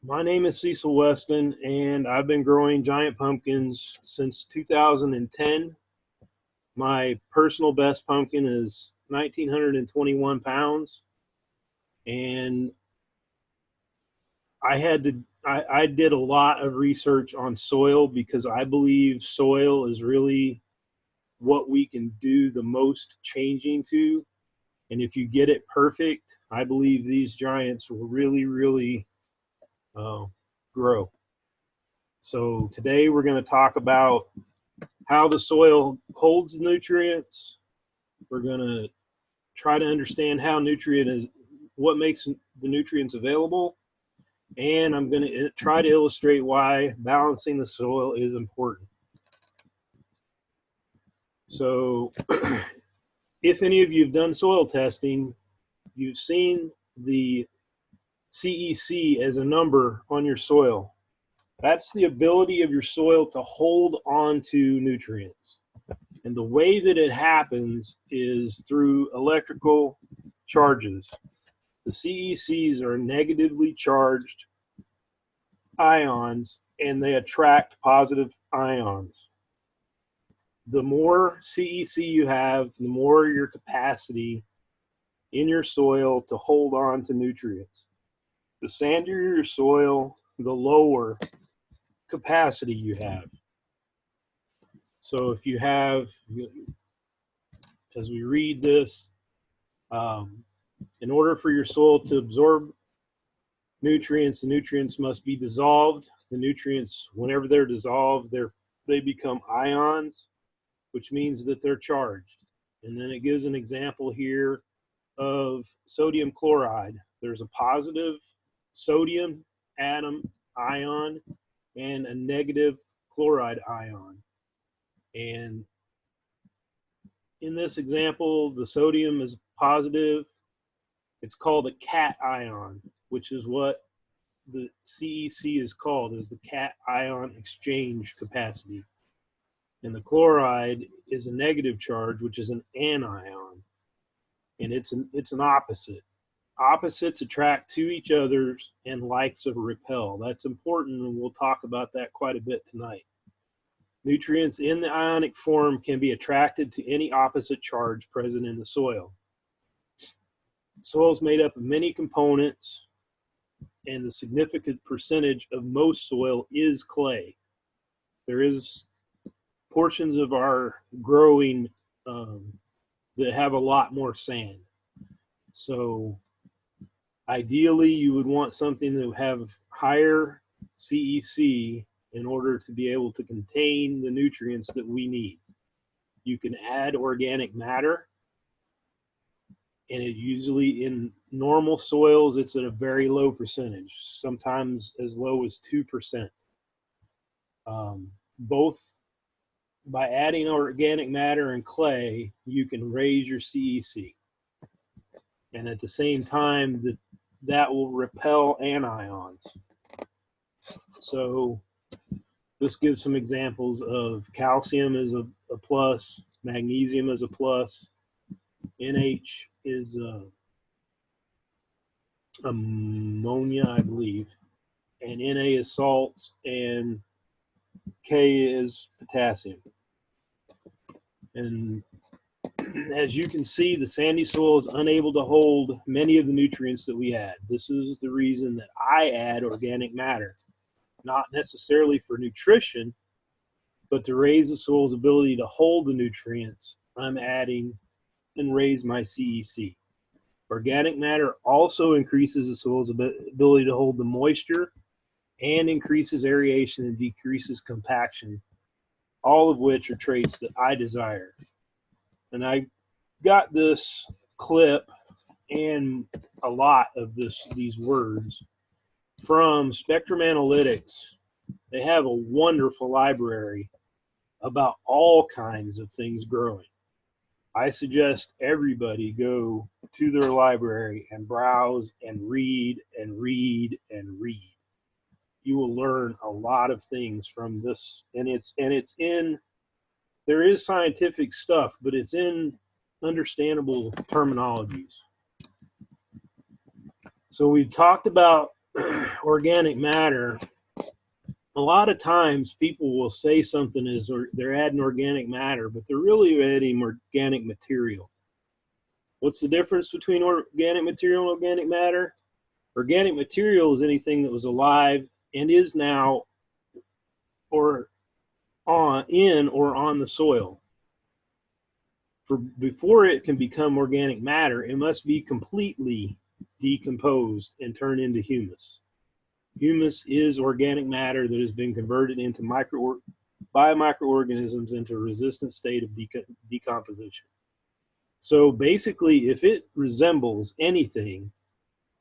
My name is Cecil Weston, and I've been growing giant pumpkins since 2010. My personal best pumpkin is 1,921 pounds, and I did a lot of research on soil because I believe soil is really what we can do the most changing to. And if you get it perfect, I believe these giants will really uh, grow. So today we're going to talk about how the soil holds the nutrients. We're going to try to understand how nutrient is, what makes the nutrients available. And I'm going to try to illustrate why balancing the soil is important. So if any of you have done soil testing, you've seen the CEC as a number on your soil. That's the ability of your soil to hold on to nutrients. And the way that it happens is through electrical charges. The CECs are negatively charged ions, and they attract positive ions. The more CEC you have, the more your capacity in your soil to hold on to nutrients. The sandier your soil, the lower capacity you have. So if you have, as we read this, in order for your soil to absorb nutrients, the nutrients must be dissolved. The nutrients, whenever they're dissolved, they become ions, which means that they're charged. And then it gives an example here of sodium chloride. There's a positive sodium atom ion and a negative chloride ion. And in this example, the sodium is positive. It's called a cation, which is what the CEC is called, is the cation exchange capacity. And the chloride is a negative charge, which is an anion. And it's an opposite. Opposites attract to each other and likes of repel. That's important, and we'll talk about that quite a bit tonight. Nutrients in the ionic form can be attracted to any opposite charge present in the soil. Soil is made up of many components, and the significant percentage of most soil is clay. There is portions of our growing that have a lot more sand. So ideally, you would want something that would have higher CEC in order to be able to contain the nutrients that we need. You can add organic matter, and it usually, in normal soils, it's at a very low percentage, sometimes as low as 2%. Both by adding organic matter and clay, you can raise your CEC. And at the same time, that will repel anions. So this gives some examples of calcium is a plus, magnesium is a plus, NH is ammonia, I believe, and Na is salts, and K is potassium. And as you can see, the sandy soil is unable to hold many of the nutrients that we add. This is the reason that I add organic matter, not necessarily for nutrition, but to raise the soil's ability to hold the nutrients I'm adding and raise my CEC. Organic matter also increases the soil's ability to hold the moisture and increases aeration and decreases compaction, all of which are traits that I desire. And I got this clip and a lot of these words from Spectrum Analytics. They have a wonderful library about all kinds of things growing. I suggest everybody go to their library and browse and read and read and read. You will learn a lot of things from this, and there is scientific stuff, but it's in understandable terminologies. So we've talked about organic matter, a lot of times people will say something is they're adding organic matter, but they're really adding organic material. What's the difference between organic material and organic matter? Organic material is anything that was alive and is now or on the soil. Before it can become organic matter, it must be completely decomposed and turned into humus. Humus is organic matter that has been converted into by microorganisms into a resistant state of decomposition. So basically, if it resembles anything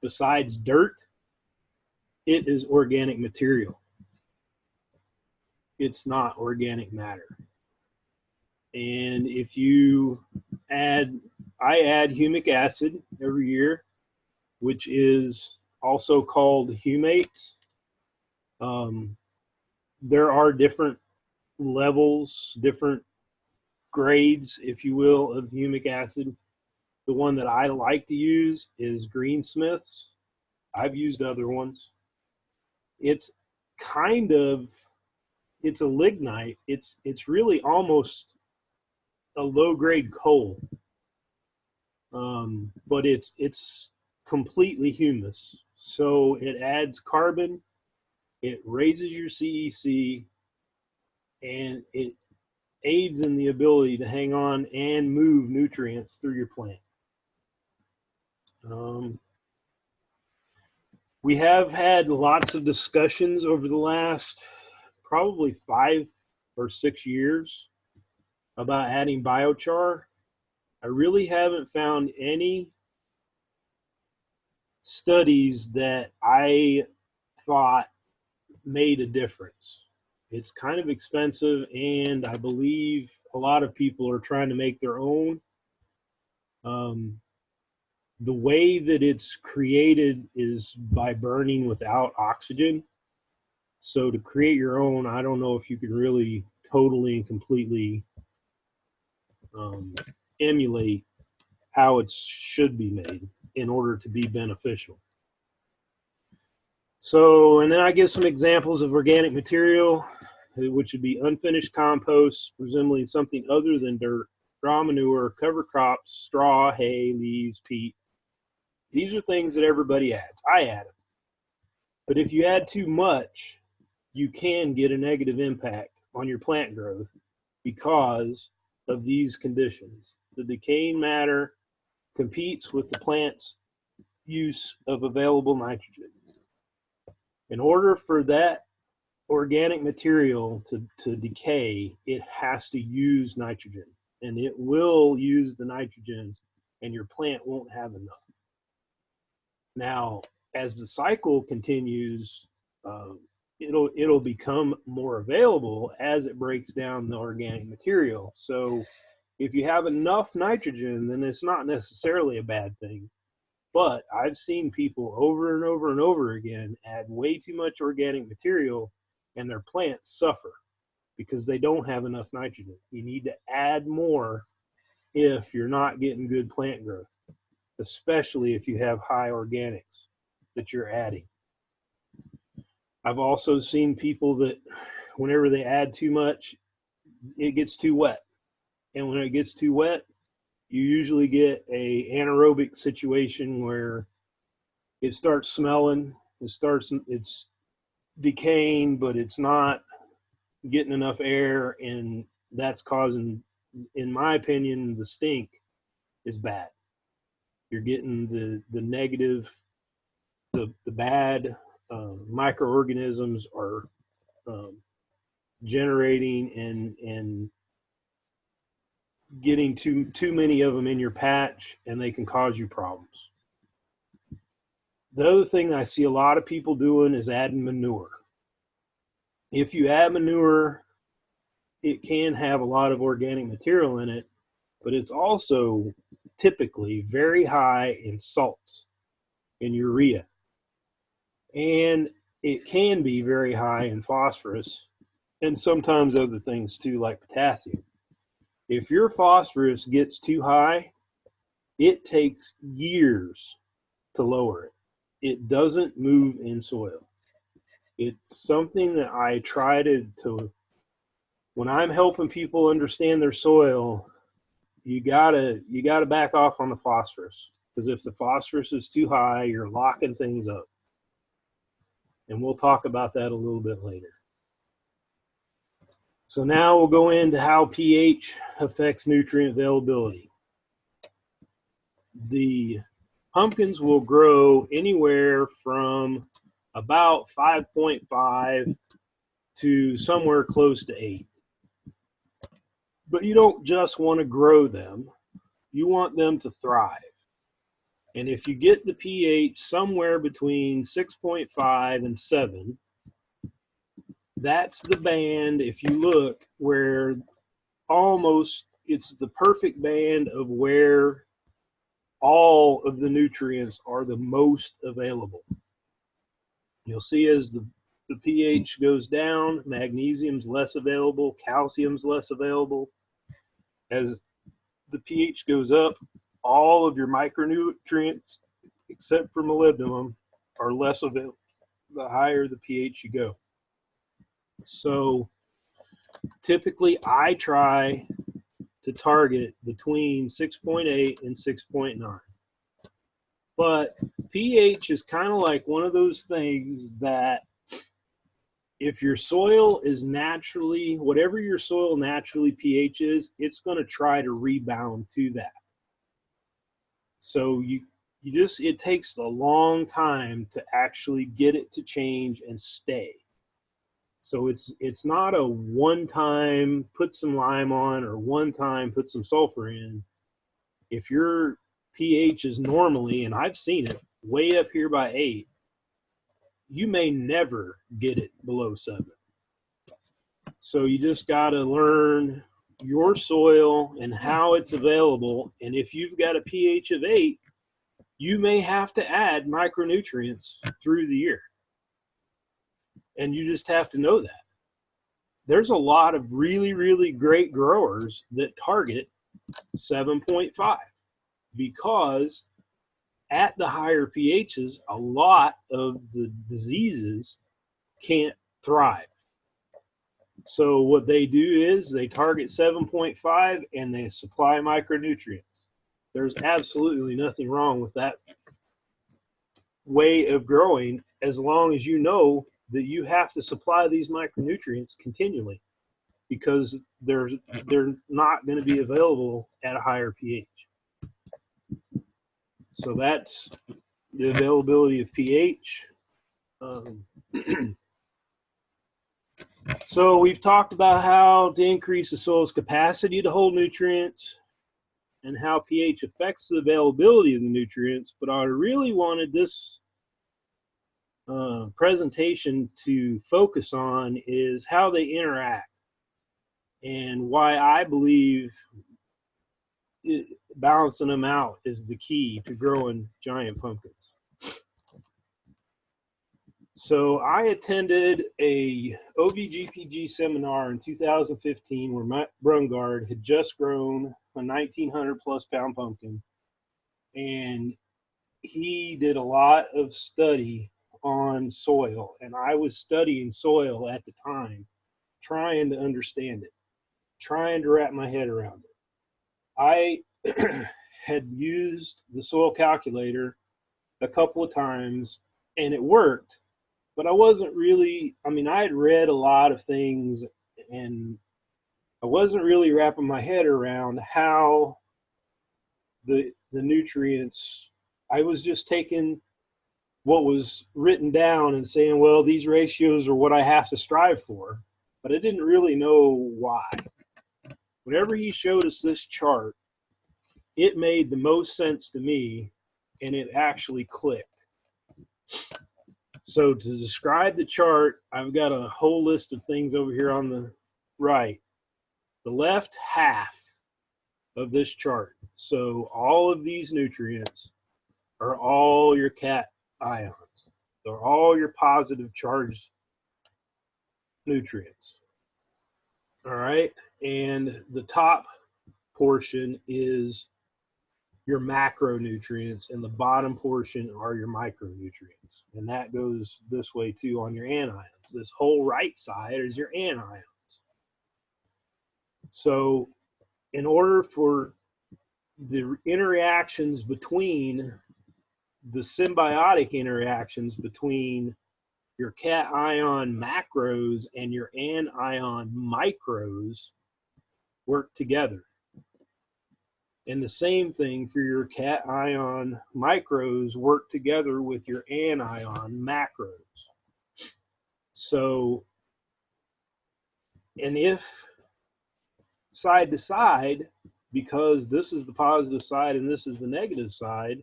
besides dirt, it is organic material. It's not organic matter. And if you I add humic acid every year, which is also called humates. There are different levels, different grades, if you will, of humic acid. The one that I like to use is Greensmith's. I've used other ones. It's it's a lignite. It's really almost a low-grade coal, but it's completely humus. So it adds carbon, it raises your CEC, and it aids in the ability to hang on and move nutrients through your plant. We have had lots of discussions over the last probably 5 or 6 years about adding biochar. I really haven't found any studies that I thought made a difference. It's kind of expensive, and I believe a lot of people are trying to make their own. The way that it's created is by burning without oxygen. So to create your own, I don't know if you can really totally and completely emulate how it should be made in order to be beneficial. So, and then I give some examples of organic material, which would be unfinished compost, resembling something other than dirt, raw manure, cover crops, straw, hay, leaves, peat. These are things that everybody adds. I add them. But if you add too much, you can get a negative impact on your plant growth because of these conditions. The decaying matter competes with the plant's use of available nitrogen. In order for that organic material to decay, it has to use nitrogen, and it will use the nitrogen, and your plant won't have enough. Now, as the cycle continues, it'll become more available as it breaks down the organic material. So if you have enough nitrogen, then it's not necessarily a bad thing. But I've seen people over and over and over again add way too much organic material, and their plants suffer because they don't have enough nitrogen. You need to add more if you're not getting good plant growth, especially if you have high organics that you're adding. I've also seen people that whenever they add too much, it gets too wet. And when it gets too wet, you usually get a anaerobic situation where it starts smelling, it's decaying, but it's not getting enough air, and that's causing, in my opinion, the stink is bad. You're getting the negative, the bad microorganisms are generating and getting too many of them in your patch, and they can cause you problems. The other thing I see a lot of people doing is adding manure. If you add manure, it can have a lot of organic material in it, but it's also typically very high in salts and urea. And it can be very high in phosphorus and sometimes other things too, like potassium. If your phosphorus gets too high, it takes years to lower it. It doesn't move in soil. It's something that I try to when I'm helping people understand their soil, you gotta back off on the phosphorus, because if the phosphorus is too high, you're locking things up. And we'll talk about that a little bit later. So now we'll go into how pH affects nutrient availability. The pumpkins will grow anywhere from about 5.5 to somewhere close to 8. But you don't just want to grow them, you want them to thrive. And if you get the pH somewhere between 6.5 and 7, that's the band, if you look, where almost it's the perfect band of where all of the nutrients are the most available. You'll see as the pH goes down, magnesium's less available, calcium's less available. As the pH goes up, all of your micronutrients, except for molybdenum, are less available the higher the pH you go. So typically I try to target between 6.8 and 6.9. But pH is kind of like one of those things that if your soil is naturally, whatever your soil naturally pH is, it's going to try to rebound to that. So you just, it takes a long time to actually get it to change and stay. So it's not a one time put some lime on or one time put some sulfur in. If your pH is normally, and I've seen it, way up here by 8, you may never get it below 7. So you just got to learn your soil and how it's available. And if you've got a pH of 8, you may have to add micronutrients through the year. And you just have to know that. There's a lot of really, really great growers that target 7.5 because at the higher pHs, a lot of the diseases can't thrive. So what they do is they target 7.5 and they supply micronutrients. There's absolutely nothing wrong with that way of growing, as long as you know that you have to supply these micronutrients continually, because they're not going to be available at a higher pH. So that's the availability of pH. So we've talked about how to increase the soil's capacity to hold nutrients and how pH affects the availability of the nutrients, but I really wanted this presentation to focus on is how they interact and why I believe balancing them out is the key to growing giant pumpkins. So I attended a OVGPG seminar in 2015 where Matt Brungard had just grown a 1,900 plus pound pumpkin, and he did a lot of study on soil, and I was studying soil at the time, trying to understand it, trying to wrap my head around it. I had used the soil calculator a couple of times and it worked, but I wasn't really, I mean, I had read a lot of things and I wasn't really wrapping my head around how the nutrients, I was just taking what was written down and saying, well, these ratios are what I have to strive for, but I didn't really know why. Whenever he showed us this chart, it made the most sense to me and it actually clicked. So to describe the chart, I've got a whole list of things over here on the right. The left half of this chart, so all of these nutrients are all your cat ions. They're all your positive charged nutrients. All right, and the top portion is your macronutrients, and the bottom portion are your micronutrients. And that goes this way too on your anions. This whole right side is your anions. So in order for the interactions between the symbiotic interactions between your cation macros and your anion micros work together. And the same thing for your cation micros work together with your anion macros. So, and if side to side, because this is the positive side and this is the negative side,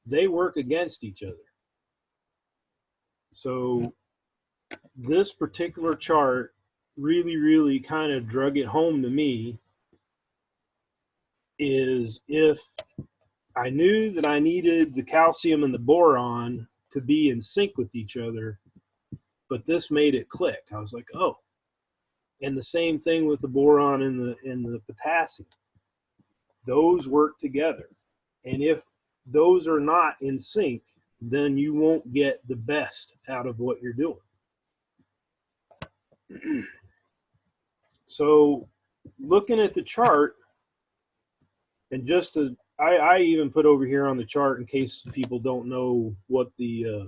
they work against each other. So this particular chart really kind of drug it home to me is if I knew that I needed the calcium and the boron to be in sync with each other, but this made it click. I was like, oh. And the same thing with the boron and the potassium. Those work together. And if those are not in sync, then you won't get the best out of what you're doing. So looking at the chart, and just to, I even put over here on the chart in case people don't know what the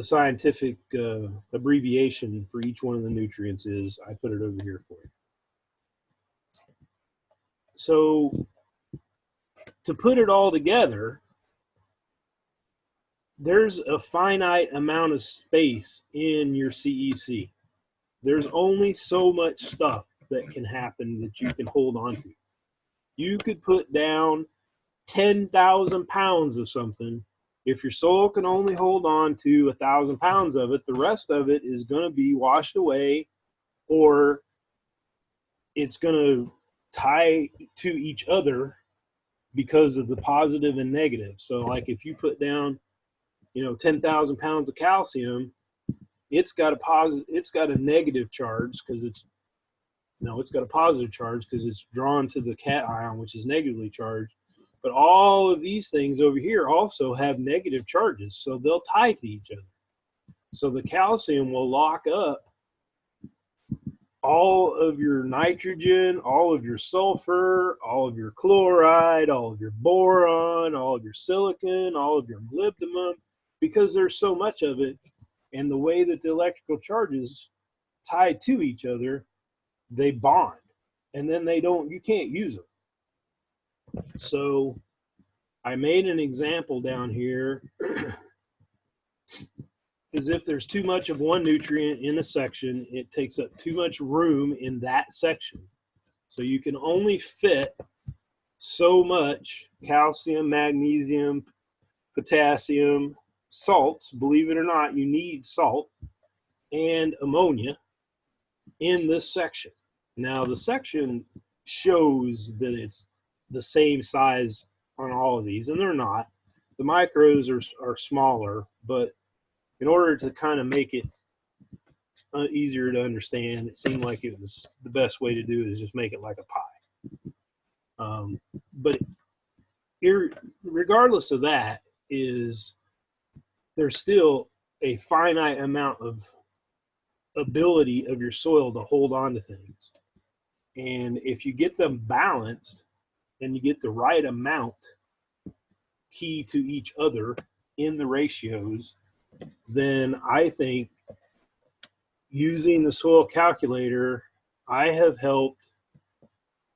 scientific abbreviation for each one of the nutrients is. I put it over here for you. So to put it all together, there's a finite amount of space in your CEC. There's only so much stuff that can happen that you can hold on to. You could put down 10,000 pounds of something. If your soil can only hold on to 1,000 pounds of it, the rest of it is going to be washed away, or it's going to tie to each other because of the positive and negative. So like if you put down, 10,000 pounds of calcium, it's got a negative charge because it's got a positive charge because it's drawn to the cation, which is negatively charged. But all of these things over here also have negative charges, so they'll tie to each other. So the calcium will lock up all of your nitrogen, all of your sulfur, all of your chloride, all of your boron, all of your silicon, all of your molybdenum, because there's so much of it. And the way that the electrical charges tie to each other, they bond, and then you can't use them. So I made an example down here is if there's too much of one nutrient in a section, it takes up too much room in that section. So you can only fit so much calcium, magnesium, potassium, salts. Believe it or not, you need salt and ammonia in this section. Now the section shows that it's the same size on all of these, and they're not. The micros are smaller, but in order to kind of make it easier to understand, it seemed like it was the best way to do it is just make it like a pie. But regardless of that, there's still a finite amount of ability of your soil to hold on to things. And if you get them balanced and you get the right amount key to each other in the ratios, then I think using the soil calculator, I have helped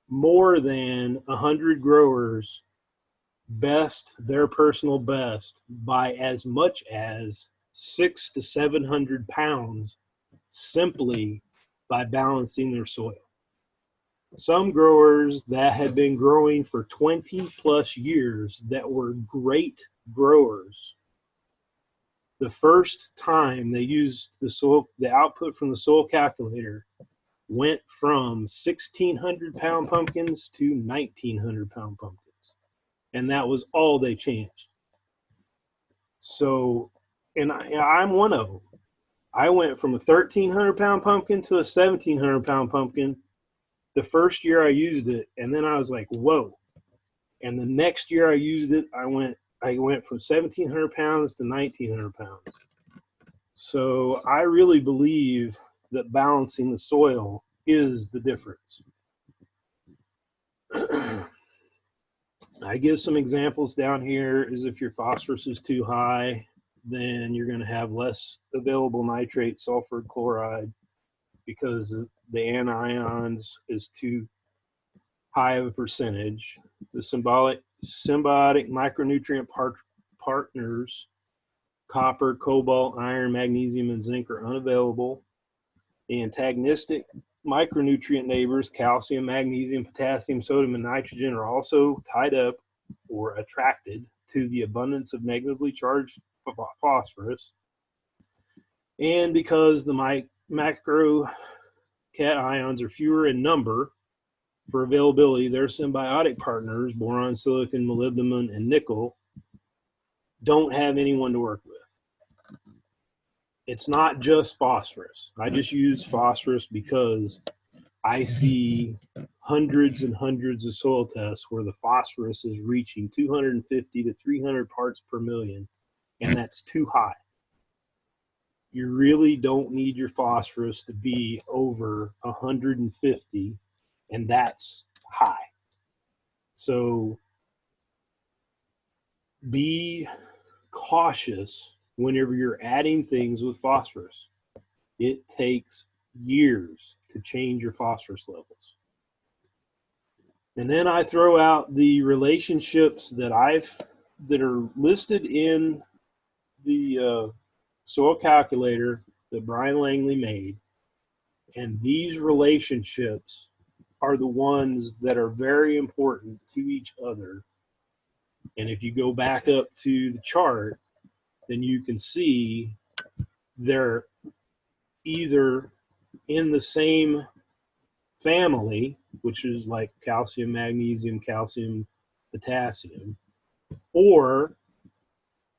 more than 100 growers best their personal best by as much as 600 to 700 pounds simply by balancing their soil. Some growers that had been growing for 20 plus years that were great growers, the first time they used the output from the soil calculator went from 1,600 pound pumpkins to 1,900 pound pumpkins. And that was all they changed. So, and I'm one of them. I went from a 1,300 pound pumpkin to a 1,700 pound pumpkin the first year I used it. And then I was like, whoa, And the next year I used it, I went from 1,700 pounds to 1,900 pounds. So I really believe that balancing the soil is the difference. I give some examples down here. Is if your phosphorus is too high, then you're going to have less available nitrate, sulfur, chloride, because the anions is too high of a percentage. The symbiotic micronutrient partners, copper, cobalt, iron, magnesium, and zinc, are unavailable. The antagonistic micronutrient neighbors, calcium, magnesium, potassium, sodium, and nitrogen, are also tied up or attracted to the abundance of negatively charged phosphorus. And because the macro cations are fewer in number for availability, their symbiotic partners, boron, silicon, molybdenum, and nickel, don't have anyone to work with. It's not just phosphorus. I just use phosphorus because I see hundreds and hundreds of soil tests where the phosphorus is reaching 250 to 300 parts per million, and that's too high. You really don't need your phosphorus to be over 150, and that's high. So be cautious whenever you're adding things with phosphorus. It takes years to change your phosphorus levels. And then I throw out the relationships that are listed in the soil calculator that Brian Langley made. And these relationships are the ones that are very important to each other. And if you go back up to the chart, then you can see they're either in the same family, which is like calcium, magnesium, calcium, potassium, or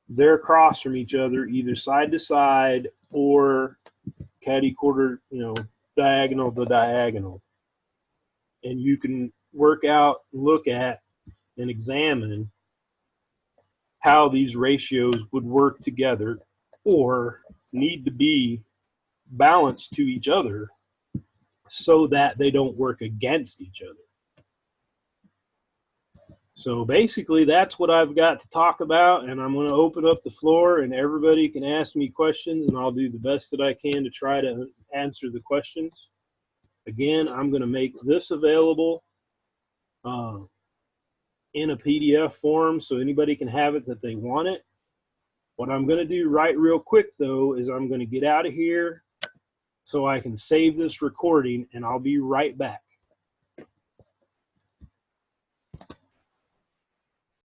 they're across from each other, either side to side or catty quarter, diagonal to diagonal. And you can work out, look at, and examine how these ratios would work together or need to be balanced to each other so that they don't work against each other. So basically that's what I've got to talk about, and I'm going to open up the floor and everybody can ask me questions, and I'll do the best that I can to try to answer the questions. Again, I'm going to make this available in a PDF form so anybody can have it that they want it. What I'm going to do right real quick though is I'm going to get out of here so I can save this recording, and I'll be right back.